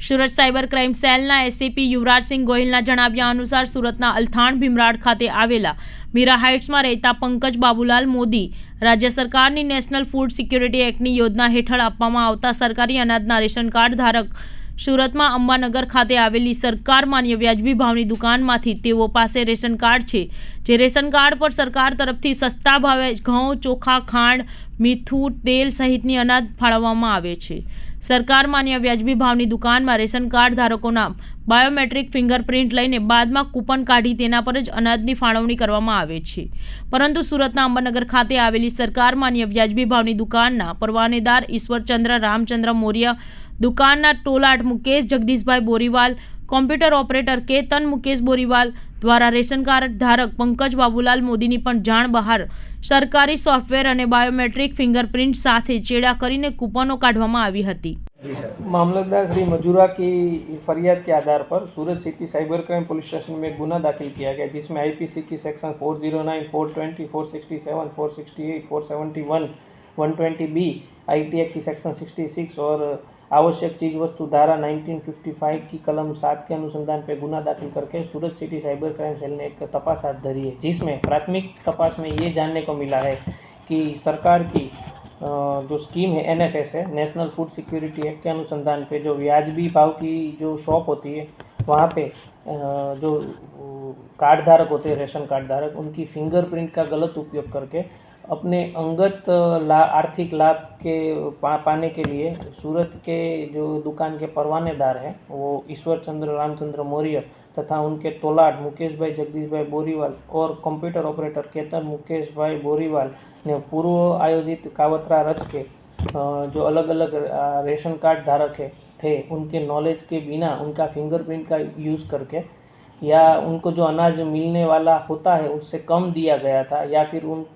Surat cyber crime સેલના ACP Yuvrajsinh ગોહિલના જણાવ્યા અનુસાર સુરતના અલથાણ ભીમરાડ ખાતે આવેલા મીરા હાઇટ્સમાં રહેતા પંકજ બાબુલાલ મોદી રાજ્ય સરકારની નેશનલ ફૂડ સિક્યોરિટી એક્ટની યોજના હેઠળ આપવામાં આવતા સરકારી અનાજના રેશન કાર્ડ ધારક સુરતમાં અંબાનગર ખાતે આવેલી સરકાર માન્ય વ્યાજબી ભાવની દુકાનમાંથી તેઓ પાસે રેશન કાર્ડ છે, જે રેશન કાર્ડ પર સરકાર તરફથી સસ્તા ભાવે ઘઉં, ચોખા, ખાંડ, મીઠું, તેલ સહિતની અનાજ ફાળવવામાં આવે છે. સરકાર માન્ય વ્યાજબી ભાવની દુકાનમાં રેશન કાર્ડ ધારકોના બાયોમેટ્રિક ફિંગરપ્રિન્ટ લઈને બાદમાં કૂપન કાઢી તેના પર જ અનાજની ફાળવણી કરવામાં આવે છે. પરંતુ સુરતના અંબાનગર ખાતે આવેલી સરકાર માન્ય વ્યાજબી ભાવની દુકાનના પરવાનેદાર ઈશ્વરચંદ્ર રામચંદ્ર મોરિયા, દુકાનના ટોલાટ મુકેશ જગદીશભાઈ બોરીવાલ, કોમ્પ્યુટર ઓપરેટર કેતન મુકેશ બોરીવાલ દ્વારા રેશન કાર્ડ ધારક પંકજ બાબુલાલ મોદીની પણ જાણ બહાર સરકારી સોફ્ટવેર અને બાયોમેટ્રિક फिंगरप्रिंट સાથે ચેડા કરીને કૂપનો કાઢવામાં આવી હતી. मामलतदार श्री मजूरा की फरियाद के आधार पर Surat city cyber crime police station में एक गुना दाखिल किया गया, जिसमें आईपीसी की सेक्शन 409, 420, 467, 468, 471, 120B, आईटी एक्ट की सेक्शन 66 और आवश्यक चीज़ वस्तु धारा 1955 की कलम 7 के अनुसंधान पे गुना दाखिल करके सूरत सिटी साइबर क्राइम सेल ने एक तपास हाथ धरी है, जिसमें प्राथमिक तपास में ये जानने को मिला है कि सरकार की जो स्कीम है एनएफएस है, नेशनल फूड सिक्योरिटी एक्ट के अनुसंधान पे जो व्याजबी भाव की जो शॉप होती है वहाँ पे जो कार्ड धारक होते हैं, रेशन कार्ड धारक, उनकी फिंगरप्रिंट का गलत उपयोग करके अपने अंगत आर्थिक लाभ के पाने के लिए सूरत के जो दुकान के परवानेदार हैं वो ईश्वर चंद्र रामचंद्र मौर्य तथा उनके तोलाट मुकेश भाई जगदीश भाई बोरीवाल और कंप्यूटर ऑपरेटर केतन मुकेश भाई बोरीवाल ने पूर्व आयोजित कावतरा रच के जो अलग अलग रेशन कार्ड धारक थे उनके नॉलेज के बिना उनका फिंगरप्रिंट का यूज़ करके या उनको जो अनाज मिलने वाला होता है उससे कम दिया गया था या फिर उनकी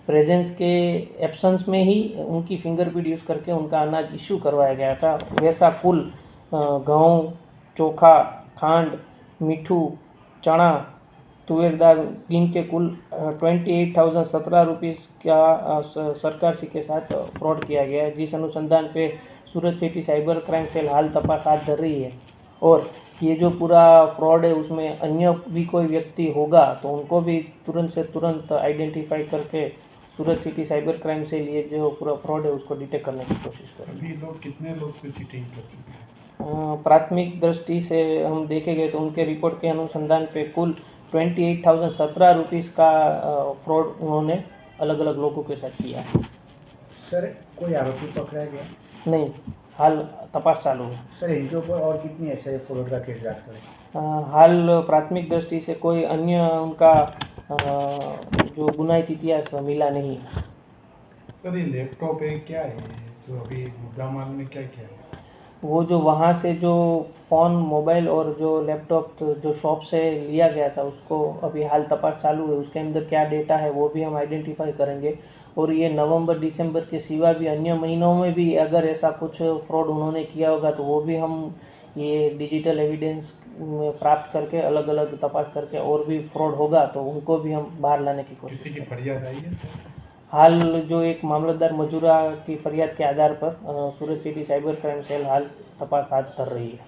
प्रेजेंस के एब्सेंस में ही उनकी फिंगरप्रिंट यूज़ करके उनका अनाज इशू करवाया गया था। वैसा कुल गेहूँ, चोखा, खांड, मीठू, चना, तुअर दाल इनके कुल 28,017 रुपीज़ का सरकार सी के साथ फ्रॉड किया गया है, जिस अनुसंधान पे सूरत सिटी साइबर क्राइम सेल हाल तपास हाथ धर रही है। और ये जो पूरा फ्रॉड है उसमें अन्य भी कोई व्यक्ति होगा तो उनको भी तुरंत से तुरंत आइडेंटिफाई करके सूरत सिटी साइबर क्राइम सेल ये जो पूरा फ्रॉड है उसको डिटेक्ट करने की कोशिश करेंगे। अभी लोग कितने लोग से चीटिंग कर चुके हैं? प्राथमिक दृष्टि से हम देखेंगे तो उनके रिपोर्ट के अनुसंधान पे कुल 28,017 रुपीज़ का फ्रॉड उन्होंने अलग अलग लोगों के साथ किया है। सर कोई आरोपी पकड़ा गया? नहीं, हाल तपास चालू है। सर इनके ऊपर और कितनी ऐसे फ्रॉड का केस दाखिल है? हाल प्राथमिक दृष्टि से कोई अन्य उनका जो गुनाहित इतिहास मिला नहीं है। सर ये लैपटॉप है क्या है जो अभी मुद्दा माल में क्या क्या है? वो जो वहाँ से जो फ़ोन, मोबाइल और जो लैपटॉप जो शॉप से लिया गया था उसको अभी हाल तपास चालू है, उसके अंदर क्या डेटा है वो भी हम आइडेंटिफाई करेंगे। और ये नवंबर दिसंबर के सिवा भी अन्य महीनों में भी अगर ऐसा कुछ फ्रॉड उन्होंने किया होगा तो वो भी हम ये डिजिटल एविडेंस प्राप्त करके अलग अलग तपास करके और भी फ्रॉड होगा तो उनको भी हम बाहर लाने की कोशिश किसी की फरियाद आई है? हाल जो एक मामलतदार मजूरा की फरियाद के आधार पर Surat city cyber crime cell हाल तपास हाथ धर रही है।